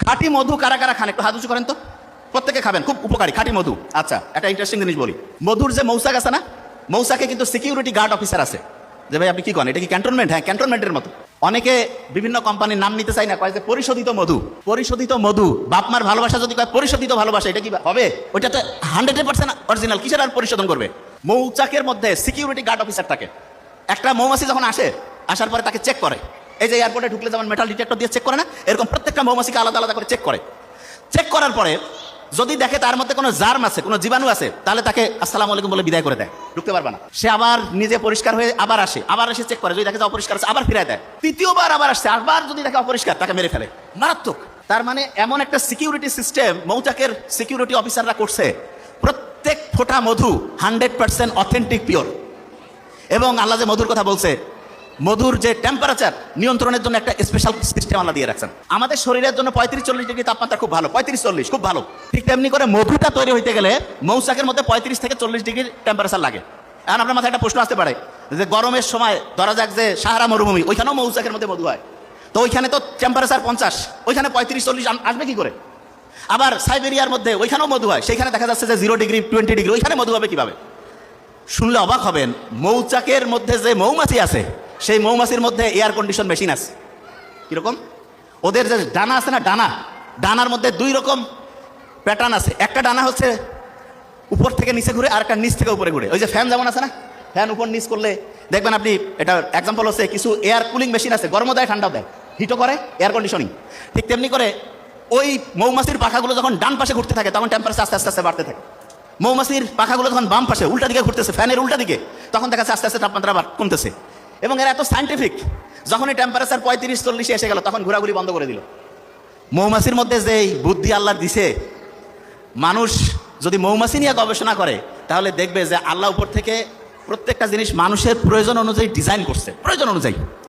খাঁটি মধু কারা কারা খান একটু হাত উঁচু করেন তো। প্রত্যেকে খাবেন, খুব উপকারী খাঁটি মধু। আচ্ছা, একটা ইন্টারেস্টিং জিনিস বলি। মধুর যে মৌচাক আছে না, মৌচাকে কিন্তু সিকিউরিটি গার্ড অফিসার আছে। যে ভাই আপনি কি করেন, এটা কি ক্যান্টনমেন্ট? হ্যাঁ, ক্যান্টনমেন্টের মতো। অনেকে বিভিন্ন কোম্পানির নাম নিতে চাই না, কয় যে পরিশোধিত মধু। পরিশোধিত মধু, বাপমার ভালোবাসা যদি কয় পরিশোধিত ভালোবাসা, এটা কি হবে? ওইটা তো 100% অরিজিনাল, কিসের আর পরিশোধন করবে? মৌচাকের মধ্যে সিকিউরিটি গার্ড অফিসার থাকে। একটা মৌমাছি যখন আসে, আসার পরে তাকে চেক করে। এই যে এয়ারপোর্টে ঢুকলে যেমন মেটাল ডিটেক্টর দিয়ে চেক করে না, এরকম প্রত্যেকটা মৌমাছিকে আলাদা আলাদা করে চেক করে। চেক করার পরে যদি দেখে তার মধ্যে কোনো জার্ম আছে, কোনো জীবাণু আছে, তাহলে তাকে আসসালামু আলাইকুম বলে বিদায় করে দেয়, ঢুকতে পারবে না। সে আবার নিজে পরিষ্কার হয়ে আবার আসে, আবার এসে চেক করে, যদি দেখে যে অপরিষ্কার আছে আবার ফিরায় দেয়। তৃতীয়বার আবার আসছে, আবার যদি দেখে অপরিষ্কার, তাকে মেরে ফেলে। মারাত্মক। তার মানে এমন একটা সিকিউরিটি সিস্টেম মৌচাকের সিকিউরিটি অফিসাররা করছে, প্রত্যেক ফোঁটা মধু 100% অথেন্টিক পিওর। এবং আল্লাহ যে মধুর কথা বলছে, মধুর যে টেম্পারেচার নিয়ন্ত্রণের জন্য একটা স্পেশাল সিস্টেম আল্লাহ দিয়ে রাখছেন। আমাদের শরীরের জন্য 35-40 ডিগ্রি তাপমাত্রা খুব ভালো, 35-40 খুব ভালো। ঠিক তেমনি করে মধুটা তৈরি হইতে গেলে মৌচাকের মধ্যে 35 থেকে 40 ডিগ্রির টেম্পারেচার লাগে। এখন আপনার মাথায় একটা প্রশ্ন আসতে পারে যে গরমের সময় ধরা যাক যে সাহারা মরুভূমি, ওইখানেও মৌচাকের মধ্যে মধু হয়, তো ওইখানে তো টেম্পারেচার 50, ওইখানে 35-40 আসবে কি করে? আবার সাইবেরিয়ার মধ্যে ওইখানেও মধু হয়, সেইখানে দেখা যাচ্ছে যে 0 ডিগ্রি 20 ডিগ্রি, ওইখানে মধু হবে কিভাবে? শুনলে অবাক হবেন, মৌচাকের মধ্যে যে মৌমাছি আছে, সেই মৌমাছির মধ্যে এয়ার কন্ডিশন মেশিন আছে। কিরকম? ওদের যে ডানা আছে না, ডানার মধ্যে 2 রকম প্যাটার্ন আছে। একটা ডানা হচ্ছে উপর থেকে নিচে ঘুরে, আর একটা নিচ থেকে উপরে ঘুরে। ওই যে ফ্যান যেমন আছে না, ফ্যান উপর নিচ করলে দেখবেন আপনি, এটা এক্সাম্পল হচ্ছে কিছু এয়ার কুলিং মেশিন আছে, গরমও দেয় ঠান্ডাও দেয়, হিটও করে, এয়ার কন্ডিশনিং। ঠিক তেমনি করে ওই মৌমাছির পাখাগুলো যখন ডান পাশে ঘুরতে থাকে, তখন টেম্পারেচার আস্তে আস্তে আস্তে বাড়তে থাকে। মৌমাছির পাখাগুলো যখন বাম পাশে উল্টা দিকে ঘুরতেছে, ফ্যানের উল্টা দিকে, তখন দেখা যাচ্ছে আস্তে আস্তে তাপমাত্রা আবার কমতেছে। এবং এরা এত সায়েন্টিফিক, যখনই টেম্পারেচার 35-40 এসে গেল, তখন ঘোরাঘুরি বন্ধ করে দিল। মৌমাছির মধ্যে যে বুদ্ধি আল্লাহ দিছে, মানুষ যদি মৌমাছি নিয়ে গবেষণা করে, তাহলে দেখবে যে আল্লাহ উপর থেকে প্রত্যেকটা জিনিস মানুষের প্রয়োজন অনুযায়ী ডিজাইন করছে, প্রয়োজন অনুযায়ী।